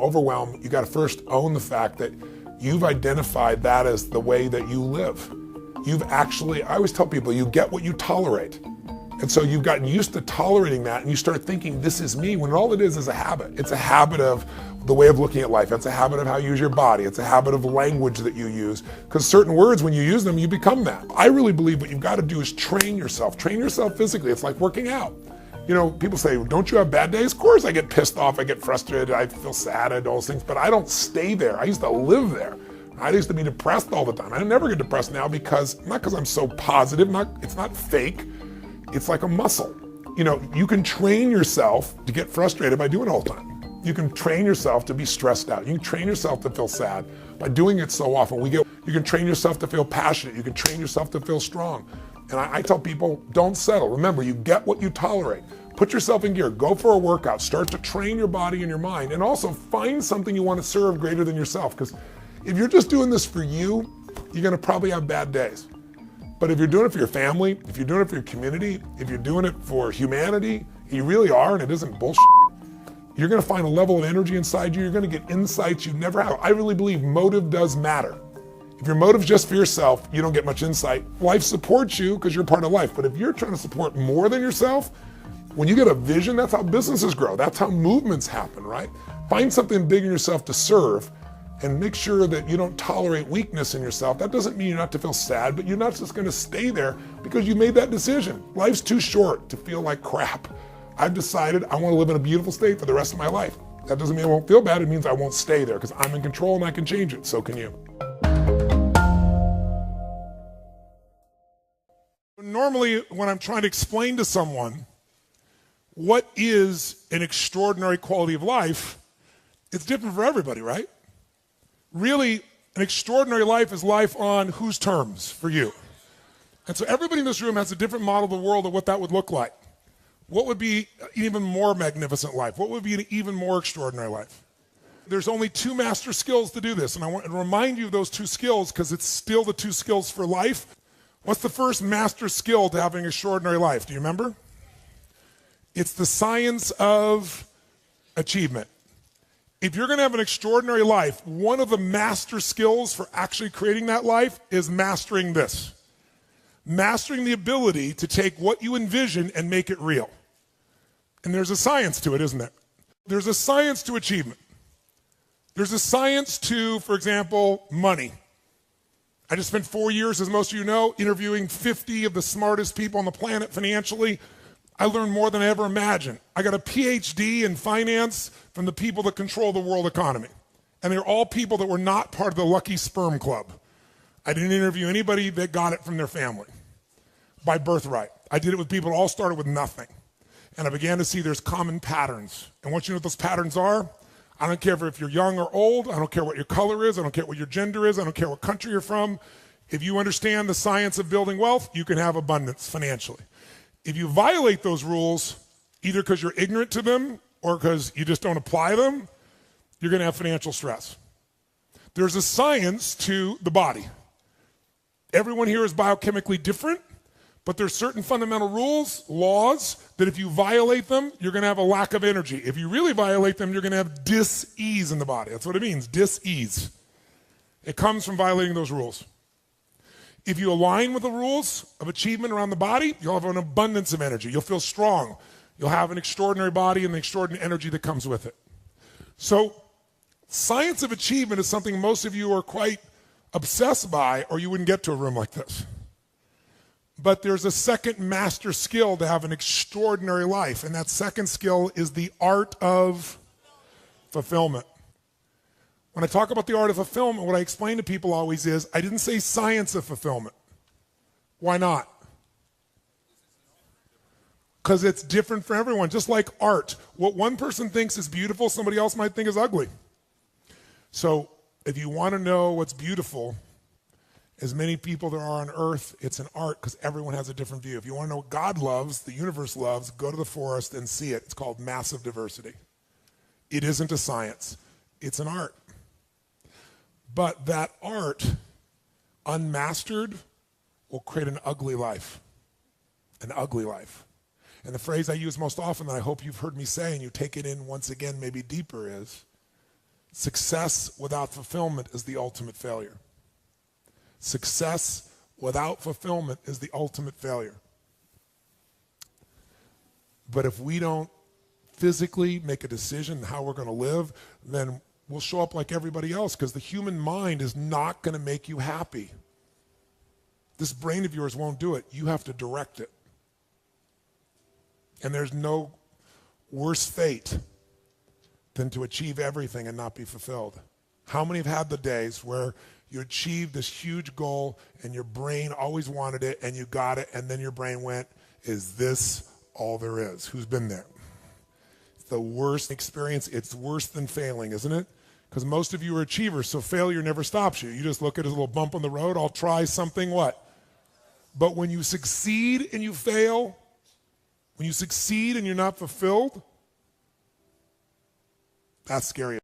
overwhelm, you got to first own the fact that you've identified that as the way that you live. I always tell people, you get what you tolerate. And so you've gotten used to tolerating that, and you start thinking, this is me, when all it is a habit. It's a habit of the way of looking at life. It's a habit of how you use your body. It's a habit of language that you use. Because certain words, when you use them, you become that. I really believe what you've got to do is train yourself. Train yourself physically. It's like working out. You know, people say, don't you have bad days? Of course I get pissed off, I get frustrated, I feel sad, I do all those things, but I don't stay there. I used to live there. I used to be depressed all the time. I never get depressed now because, not because I'm so positive, it's not fake, it's like a muscle. You know, you can train yourself to get frustrated by doing it all the time. You can train yourself to be stressed out. You can train yourself to feel sad by doing it so often. You can train yourself to feel passionate. You can train yourself to feel strong. And I tell people, don't settle. Remember, you get what you tolerate. Put yourself in gear, go for a workout, start to train your body and your mind, and also find something you want to serve greater than yourself. Because if you're just doing this for you, you're gonna probably have bad days. But if you're doing it for your family, if you're doing it for your community, if you're doing it for humanity, you really are, and it isn't bullshit, you're gonna find a level of energy inside you, you're gonna get insights you never have. I really believe motive does matter. If your motive's just for yourself, you don't get much insight. Life supports you because you're part of life. But if you're trying to support more than yourself, when you get a vision, that's how businesses grow. That's how movements happen, right? Find something big in yourself to serve and make sure that you don't tolerate weakness in yourself. That doesn't mean you're not to feel sad, but you're not just gonna stay there because you made that decision. Life's too short to feel like crap. I've decided I wanna live in a beautiful state for the rest of my life. That doesn't mean I won't feel bad, it means I won't stay there because I'm in control and I can change it, so can you. Normally, when I'm trying to explain to someone what is an extraordinary quality of life, it's different for everybody, right? Really, an extraordinary life is life on whose terms for you? And so everybody in this room has a different model of the world of what that would look like. What would be an even more magnificent life? What would be an even more extraordinary life? There's only two master skills to do this, and I want to remind you of those two skills because it's still the two skills for life. What's the first master skill to having an extraordinary life? Do you remember? It's the science of achievement. If you're going to have an extraordinary life, one of the master skills for actually creating that life is mastering this. Mastering the ability to take what you envision and make it real. And there's a science to it, isn't there? There's a science to achievement. There's a science to, for example, money. I just spent 4 years, as most of you know, interviewing 50 of the smartest people on the planet financially. I learned more than I ever imagined. I got a PhD in finance from the people that control the world economy. And they're all people that were not part of the lucky sperm club. I didn't interview anybody that got it from their family by birthright. I did it with people that all started with nothing. And I began to see there's common patterns. And once you know what those patterns are, I don't care if you're young or old. I don't care what your color is. I don't care what your gender is. I don't care what country you're from. If you understand the science of building wealth, you can have abundance financially. If you violate those rules, either because you're ignorant to them or because you just don't apply them, you're going to have financial stress. There's a science to the body. Everyone here is biochemically different, but there's certain fundamental rules, laws, that if you violate them, you're going to have a lack of energy. If you really violate them, you're going to have dis-ease in the body. That's what it means, dis-ease. It comes from violating those rules. If you align with the rules of achievement around the body, you'll have an abundance of energy. You'll feel strong. You'll have an extraordinary body and the extraordinary energy that comes with it. So, science of achievement is something most of you are quite obsessed by, or you wouldn't get to a room like this. But there's a second master skill to have an extraordinary life, and that second skill is the art of fulfillment. When I talk about the art of fulfillment, what I explain to people always is, I didn't say science of fulfillment. Why not? Because it's different for everyone, just like art. What one person thinks is beautiful, somebody else might think is ugly. So if you want to know what's beautiful, as many people there are on earth, it's an art because everyone has a different view. If you want to know what God loves, the universe loves, go to the forest and see it. It's called massive diversity. It isn't a science. It's an art. But that art, unmastered, will create an ugly life. An ugly life. And the phrase I use most often that I hope you've heard me say and you take it in once again maybe deeper is, Success without fulfillment is the ultimate failure. Success without fulfillment is the ultimate failure. But if we don't physically make a decision how we're going to live, then we'll show up like everybody else, because the human mind is not going to make you happy. This brain of yours won't do it. You have to direct it. And there's no worse fate than to achieve everything and not be fulfilled. How many have had the days where you achieved this huge goal and your brain always wanted it and you got it, and then your brain went, is this all there is? Who's been there? It's the worst experience. It's worse than failing, isn't it? Because most of you are achievers, so failure never stops you. You just look at it as a little bump on the road. I'll try something, what? But when you succeed and you fail, when you succeed and you're not fulfilled, that's scary.